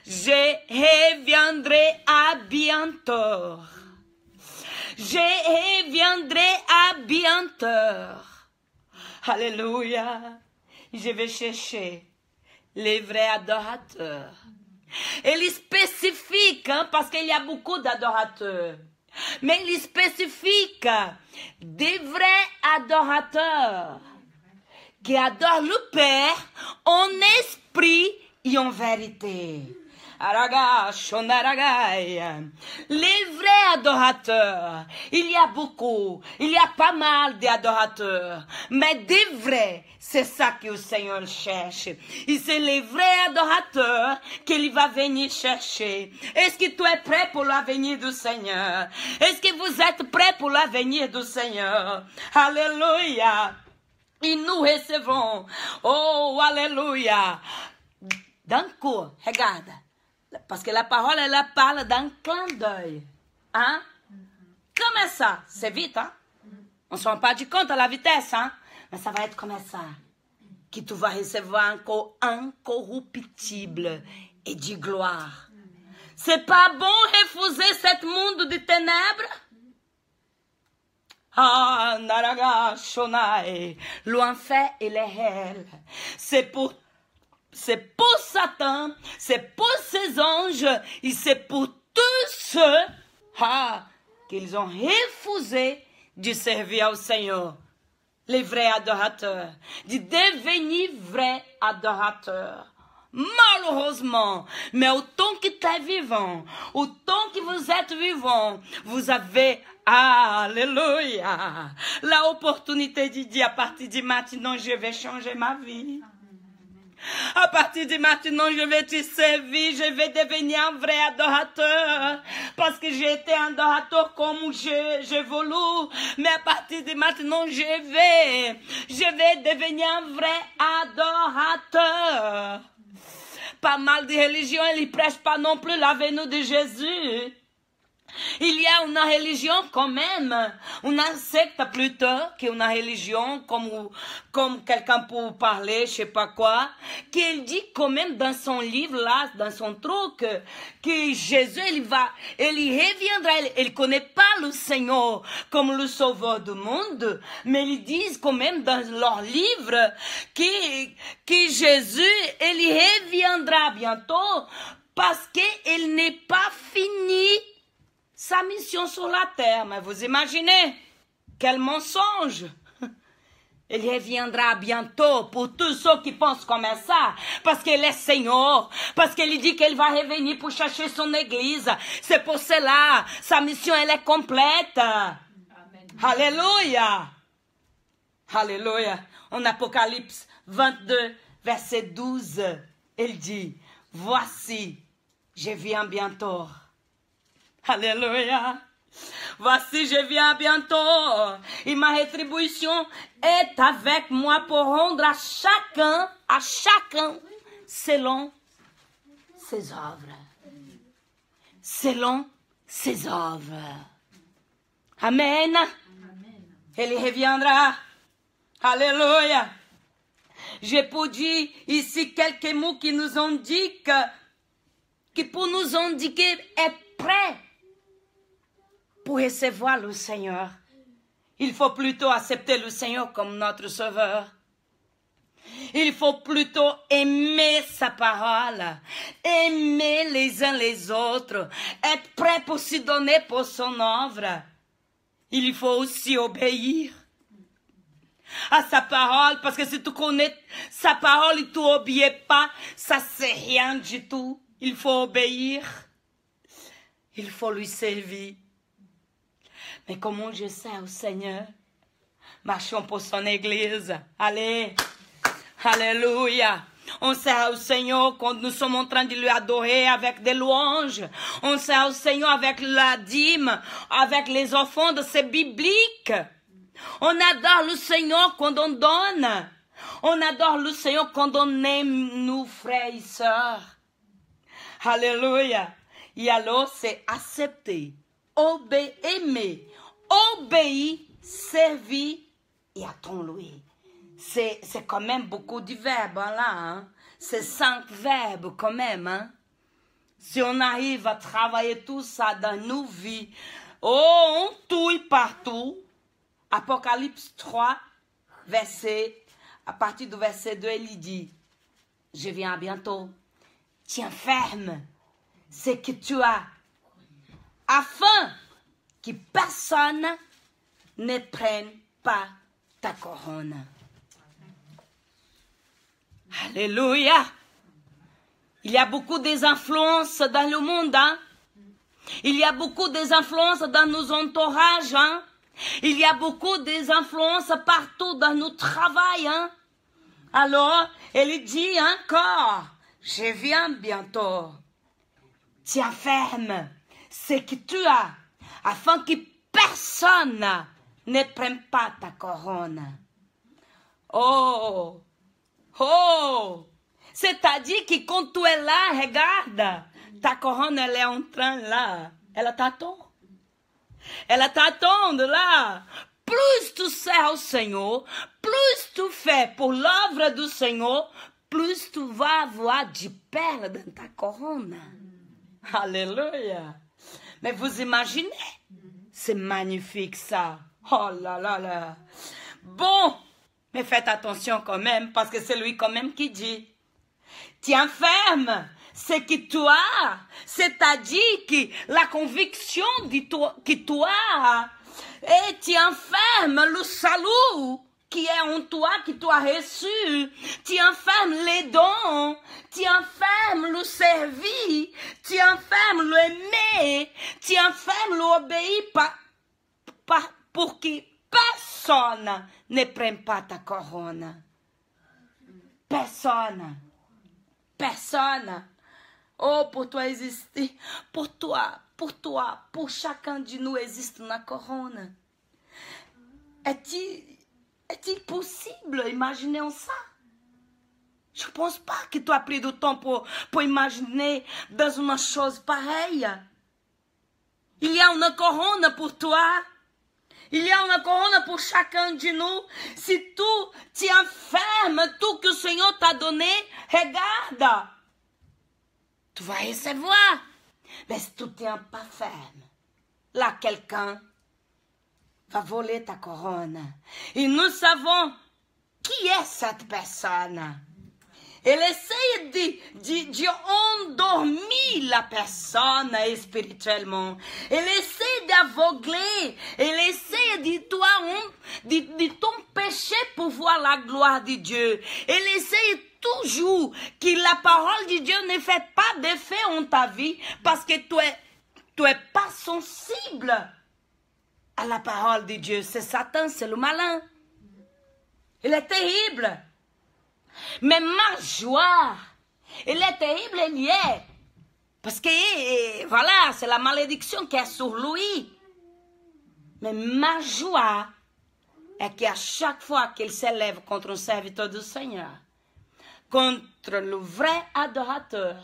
Je reviendrai à bientôt. Je reviendrai à bientôt. Alléluia. Je vais chercher les vrais adorateurs. Il spécifie, hein, parce qu'il y a beaucoup d'adorateurs. Mais il spécifie des vrais adorateurs qui adorent le Père en esprit et en vérité. Les vrais adorateurs, il y a beaucoup, il y a pas mal d'adorateurs, mais des vrais, c'est ça que le Seigneur cherche. Et c'est les vrais adorateurs qu'il va venir chercher. Est-ce que tu es prêt pour l'avenir du Seigneur? Est-ce que vous êtes prêts pour l'avenir du Seigneur? Alléluia. Et nous recevons, oh, alléluia. D'un coup, regarde. Parce que la parole, elle parle d'un clin d'œil. Hein? Comme ça. C'est vite, hein? On ne se rend pas du compte à la vitesse, hein? Mais ça va être comme ça. Que tu vas recevoir encore incorruptible et de gloire. C'est pas bon refuser ce monde de ténèbres? Ah, Naraga Shonai. L'enfer, il est réel. C'est pour Satan, c'est pour ses anges, et c'est pour tous ceux qu'ils ont refusé de servir au Seigneur. Les vrais adorateurs, de devenir vrais adorateurs. malheureusement, mais autant que tu es vivant, autant que vous êtes vivant, vous avez, alléluia, la opportunité de dire à partir de maintenant, je vais changer ma vie. À partir de maintenant, je vais te servir, je vais devenir un vrai adorateur. Parce que j'ai été un adorateur comme j'ai voulu. Mais à partir de maintenant, je vais devenir un vrai adorateur. Pas mal de religions, ils ne prêchent pas non plus la venue de Jésus. Il y a une religion quand même, une secte plutôt qu'une religion, comme quelqu'un peut parler, je sais pas quoi, qu'il dit quand même dans son livre là, dans son truc, que Jésus, il reviendra, il connaît pas le Seigneur comme le sauveur du monde, mais ils disent quand même dans leur livre que Jésus, il reviendra bientôt parce qu'il n'est pas fini sa mission sur la terre. Mais vous imaginez, quel mensonge! Il reviendra bientôt pour tous ceux qui pensent comme ça, parce qu'il est Seigneur, parce qu'il dit qu'il va revenir pour chercher son église. C'est pour cela, sa mission, elle est complète. Amen. Alléluia! Alléluia! En Apocalypse 22, verset 12, il dit, voici, je viens bientôt. Alléluia. Voici, je viens bientôt. Et ma rétribution est avec moi pour rendre à chacun, selon ses œuvres. Selon ses œuvres. Amen. Il reviendra. Alléluia. Je peux dire ici quelques mots qui nous indiquent, qui pour nous indiquer est prêt pour recevoir le Seigneur. Il faut plutôt accepter le Seigneur comme notre Sauveur. Il faut plutôt aimer sa parole, aimer les uns les autres, être prêt pour se donner pour son œuvre. Il faut aussi obéir à sa parole, parce que si tu connais sa parole et tu n'obéis pas, ça c'est rien du tout. Il faut obéir. Il faut lui servir. Mais comment je sers au Seigneur? Marchons pour son église. Allez. Alléluia. On sert au Seigneur quand nous sommes en train de lui adorer avec des louanges. On sert au Seigneur avec la dîme, avec les offrandes, c'est biblique. On adore le Seigneur quand on donne. On adore le Seigneur quand on aime nos frères et sœurs. Alléluia. Et alors, c'est accepter, aimer, obéir, servir et attendre-lui. C'est quand même beaucoup de verbes là. Hein? C'est 5 verbes quand même. Hein? Si on arrive à travailler tout ça dans nos vies, on touille partout. Apocalypse 3, à partir du verset 2, il dit, je viens bientôt. Tiens ferme ce que tu as, afin que personne ne prenne pas ta couronne. Alléluia. Il y a beaucoup d'influences dans le monde. Hein? Il y a beaucoup d'influences dans nos entourages. Hein? Il y a beaucoup d'influences partout dans notre travail. Hein? Alors, il dit encore, je viens bientôt. Tiens ferme ce que tu as, afin que personne ne prenne pas ta couronne. Oh, oh, c'est-à-dire que quand tu es là, regarde, ta couronne, elle est en train là, elle t'attend. Elle t'attend là. Plus tu sers au Seigneur, plus tu fais pour l'œuvre du Seigneur, plus tu vas avoir du perles dans ta couronne. Alléluia. Mais vous imaginez? C'est magnifique ça. Oh là là là. Bon, mais faites attention quand même, parce que c'est lui quand même qui dit. Tiens ferme ce que tu as, c'est-à-dire que la conviction que tu as, et tiens ferme le salut qui est en toi, qui tu as reçu. Tu enfermes les dons, tu enfermes le servir, tu enfermes l'aimer, tu enfermes l'obéir pour que personne ne prenne pas ta couronne. Personne. Personne. Oh, pour toi exister, pour toi, pour chacun de nous existe une couronne. Est-il possible imaginer ça? Je ne pense pas que tu as pris du temps pour imaginer dans une chose pareille. Il y a une couronne pour toi. Il y a une couronne pour chacun de nous. Si tu enfermes tout que le Seigneur t'a donné, regarde. Tu vas recevoir. Mais si tu ne tiens pas ferme, là quelqu'un va voler ta couronne. Et nous savons qui est cette personne. Elle essaie d'endormir la personne spirituellement. Elle essaie d'aveugler. Elle essaie de t'empêcher pour voir la gloire de Dieu. Elle essaie toujours que la parole de Dieu ne fait pas d'effet en ta vie parce que tu es pas sensible à la parole de Dieu. C'est Satan, c'est le malin. Il est terrible. Mais ma joie, elle est terrible, elle y est. Parce que, voilà, c'est la malédiction qui est sur lui. Mais ma joie est qu'à chaque fois qu'il s'élève contre un serviteur du Seigneur, contre le vrai adorateur,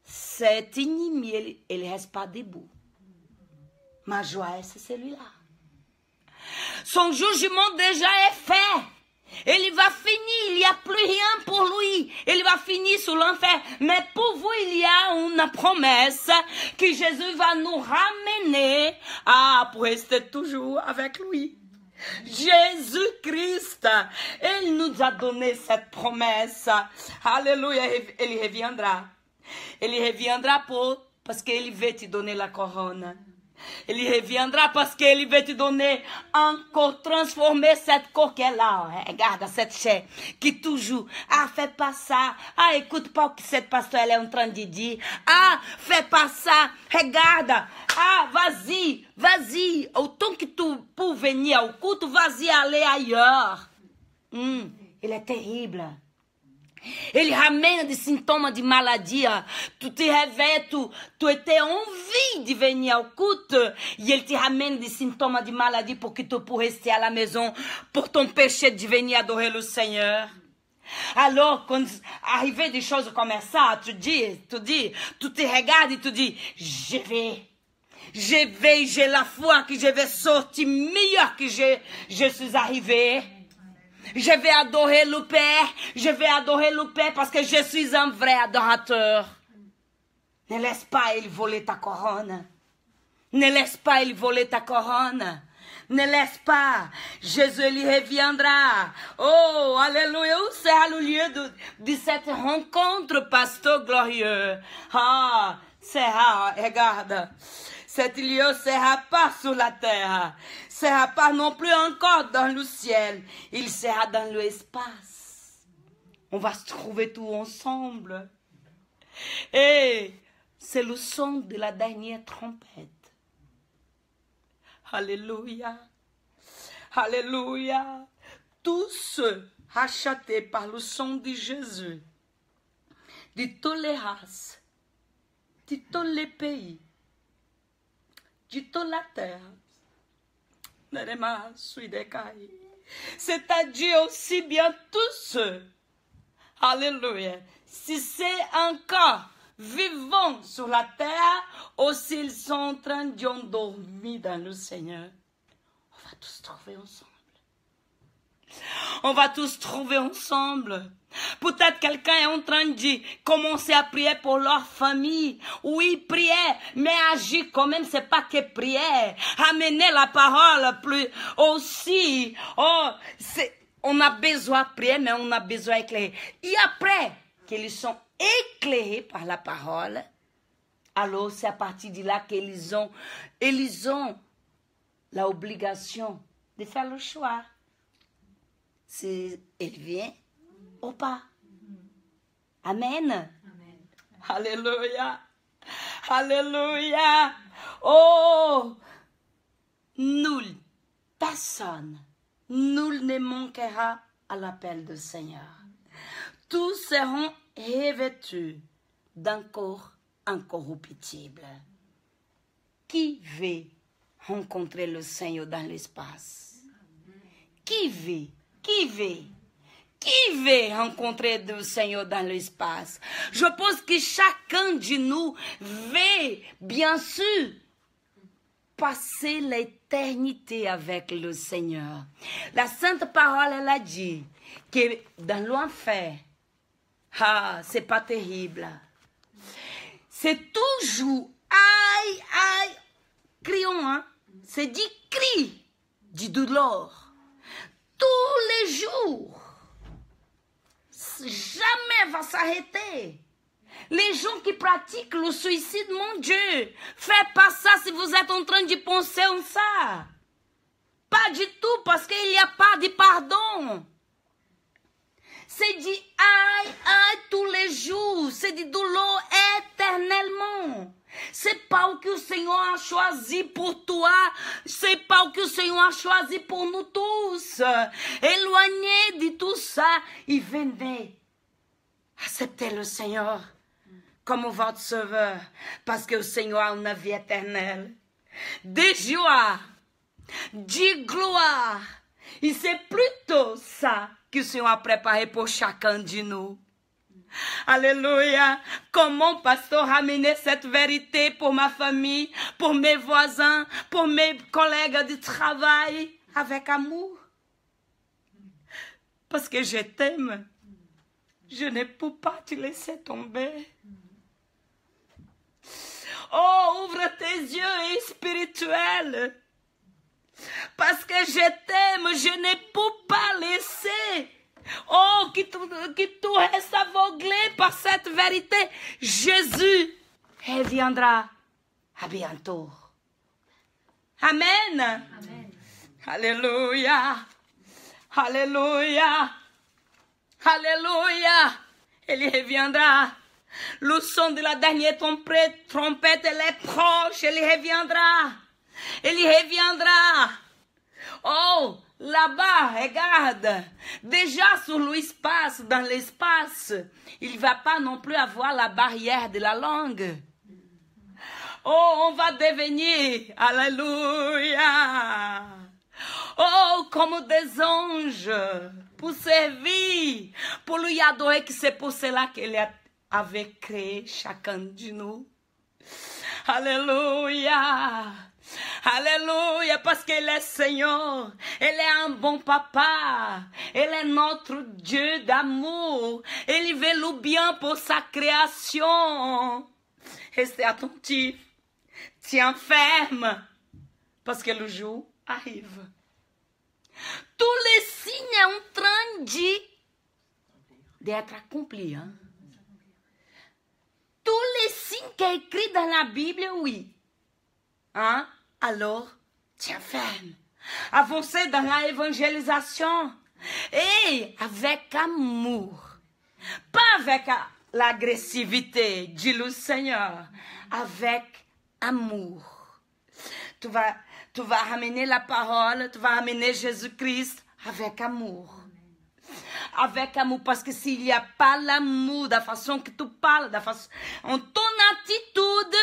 cet ennemi, il ne reste pas debout. Ma joie, c'est celui-là. Son jugement déjà est fait. Et il va finir, il n'y a plus rien pour lui. Il va finir sous l'enfer. Mais pour vous, il y a une promesse que Jésus va nous ramener pour rester toujours avec lui. Jésus-Christ, il nous a donné cette promesse. Alléluia, il reviendra. Il reviendra parce qu'il veut te donner la couronne. Il reviendra parce qu'il veut te donner encore, transformer cette corps qui est là. Regarde cette chair qui toujours, fais pas ça. Écoute pas ce que cette pasteur elle est en train de dire. Fais pas ça. Regarde. Vas-y. Autant que tu peux venir au culte, vas-y aller ailleurs. Il est terrible. Ele ramène des symptômes de maladie. Tu te réveilles, tu étais envie de venir au culte. Et il te ramène des symptômes de maladie pour que tu puisses rester à la maison pour ton péché de venir adorer le Seigneur. Alors, quand arrivent des choses comme ça, tu te regardes et tu dis, j'ai la foi que je vais sortir meilleur que je suis arrivé. Je vais adorer le Père, parce que je suis un vrai adorateur. Ne laisse pas il voler ta couronne. Ne laisse pas il voler ta couronne. Ne laisse pas. Jésus il reviendra. Oh, alléluia. Où sera le lieu de cette rencontre, pasteur glorieux? Regarde. Cet lieu ne sera pas sur la terre, ne sera pas non plus encore dans le ciel, il sera dans l'espace. On va se trouver tous ensemble. Et c'est le son de la dernière trompette. Alléluia. Alléluia. Tous ceux rachetés par le sang de Jésus, de toutes les races, de tous les pays, de toute la terre, c'est-à-dire aussi bien tous ceux, alléluia, si c'est encore vivant sur la terre, ou s'ils sont en train d'endormir dans le Seigneur, on va tous trouver ensemble. On va tous trouver ensemble. Peut-être quelqu'un est en train de commencer à prier pour leur famille. Oui, prier, mais agir quand même, c'est pas que prier. Amener la parole plus aussi. On a besoin de prier, mais on a besoin d'éclairer. Et après qu'ils sont éclairés par la parole, alors c'est à partir de là qu'ils ont l'obligation de faire le choix. s'il vient ou pas. Amen. Alléluia. Alléluia. Oh, nul, personne, nul ne manquera à l'appel du Seigneur. Tous seront revêtus d'un corps incorruptible. Qui veut rencontrer le Seigneur dans l'espace? Qui veut? Qui veut? Qui veut rencontrer le Seigneur dans l'espace? Je pense que chacun de nous veut, bien sûr, passer l'éternité avec le Seigneur. La Sainte Parole, elle a dit que dans l'enfer, c'est pas terrible. C'est toujours aïe, aïe, crions, hein? C'est dit cri, du douleur. Tous les jours. Jamais va s'arrêter. Les gens qui pratiquent le suicide, mon Dieu, faites pas ça si vous êtes en train de penser en ça. Pas du tout, parce qu'il n'y a pas de pardon. C'est dit aïe, aïe tous les jours. C'est dit douleur éternellement. C'est pas ce que le Seigneur a choisi pour toi. C'est pas ce que le Seigneur a choisi pour nous tous. Éloignez de tout ça. Et venez accepter le Seigneur comme votre sauveur. Parce que le Seigneur a une vie éternelle. De joie, de gloire. Et c'est plutôt ça que le Seigneur a préparé pour chacun de nous. Alléluia. Comment, pasteur, ramener cette vérité pour ma famille, pour mes voisins, pour mes collègues de travail, avec amour? Parce que je t'aime. Je ne peux pas te laisser tomber. Oh, ouvre tes yeux spirituels. Parce que je t'aime, je ne peux pas laisser. Oh, que tu restes aveuglé par cette vérité. Jésus reviendra à bientôt. Amen. Amen. Alléluia. Alléluia. Alléluia. Il reviendra. Le son de la dernière trompette, elle est proche. Il reviendra. Il reviendra. Oh, là-bas, regarde, déjà sur l'espace, dans l'espace, il ne va pas non plus avoir la barrière de la langue. Oh, on va devenir, alléluia, oh, comme des anges, pour servir, pour lui adorer, que c'est pour cela qu'il avait créé chacun de nous. Alléluia. Alléluia, parce qu'il est Seigneur, il est un bon papa, il est notre Dieu d'amour, il veut le bien pour sa création. Restez attentif, tiens ferme, parce que le jour arrive. Tous les signes sont en train d'être accomplis. Hein? Tous les signes qui sont écrits dans la Bible, oui. Hein? Alors, tiens ferme. Avancez dans l'évangélisation. Et avec amour. Pas avec l'agressivité, dit le Seigneur. Avec amour. Tu vas ramener la parole, tu vas ramener Jésus-Christ avec amour. Avec amour, parce que s'il n'y a pas l'amour, de la façon que tu parles, en ton attitude,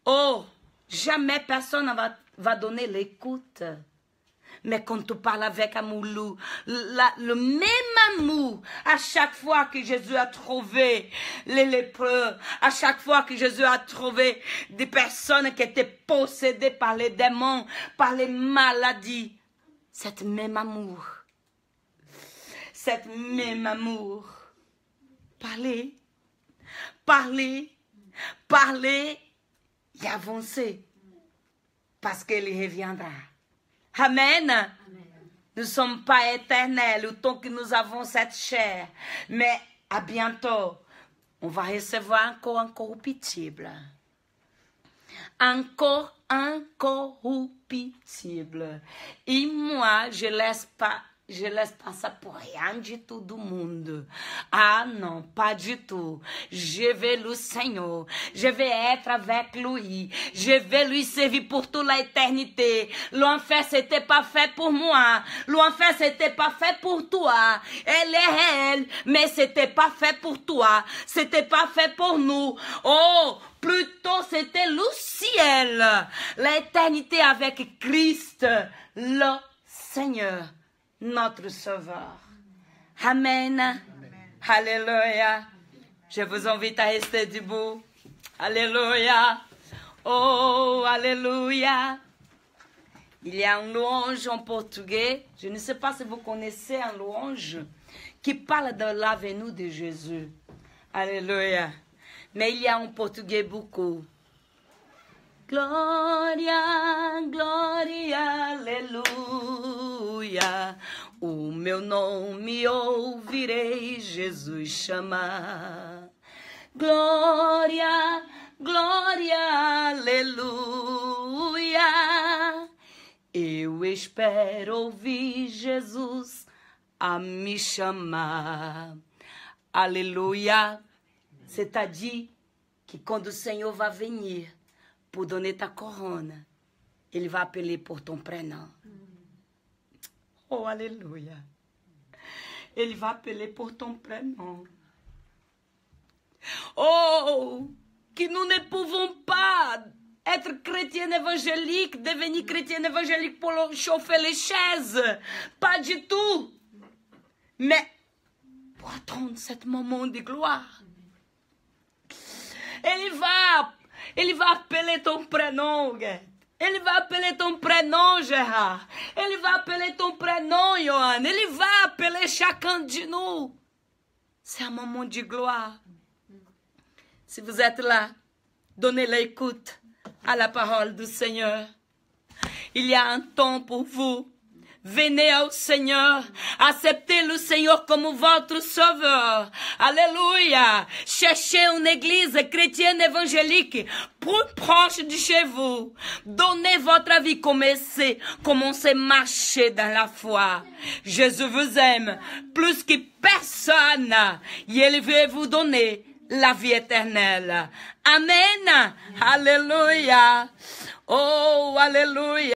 oh, jamais personne va donner l'écoute. Mais quand tu parles avec amour, le même amour, à chaque fois que Jésus a trouvé les lépreux, à chaque fois que Jésus a trouvé des personnes qui étaient possédées par les démons, par les maladies, cet même amour, parler, et avancer, parce qu'il reviendra. Amen. Amen. Nous ne sommes pas éternels autant que nous avons cette chair, mais à bientôt, on va recevoir un corps incorruptible. Un corps incorruptible. Et moi, je je laisse pas ça pour rien du tout du monde. Ah non, pas du tout. Je vais le Seigneur. Je vais être avec lui. Je vais lui servir pour toute l'éternité. L'enfer, c'était pas fait pour moi. L'enfer, c'était pas fait pour toi. Elle est elle, mais c'était pas fait pour toi. C'était pas fait pour nous. Oh, plutôt c'était le ciel. L'éternité avec Christ, le Seigneur, notre Sauveur. Amen. Alléluia. Je vous invite à rester debout. Alléluia. Oh, alléluia. Il y a un louange en portugais. Je ne sais pas si vous connaissez un louange qui parle de la venue de Jésus. Alléluia. Mais il y a en portugais beaucoup. Glória, glória, aleluia. O meu nome ouvirei Jesus chamar. Glória, glória, aleluia. Eu espero ouvir Jesus a me chamar. Aleluia. C'est-à-dire que quando o Senhor vai venir pour donner ta couronne, il va appeler pour ton prénom. Oh, alléluia. Il va appeler pour ton prénom. Oh, que nous ne pouvons pas être chrétiens évangéliques, devenir chrétiens évangéliques pour chauffer les chaises. Pas du tout. Mais pour attendre ce moment de gloire. Il va appeler ton prénom, Guette. Il va appeler ton prénom, Gérard. Il va appeler ton prénom, Johan. Il va appeler chacun de nous. C'est un moment de gloire. Si vous êtes là, donnez l'écoute à la parole du Seigneur. Il y a un temps pour vous. Venez au Seigneur, acceptez le Seigneur comme votre sauveur. Alléluia. Cherchez une église chrétienne évangélique plus proche de chez vous. Donnez votre vie, commencez à marcher dans la foi. Jésus vous aime plus que personne. Et il veut vous donner la vie éternelle. Amen. Alléluia. Oh, alléluia.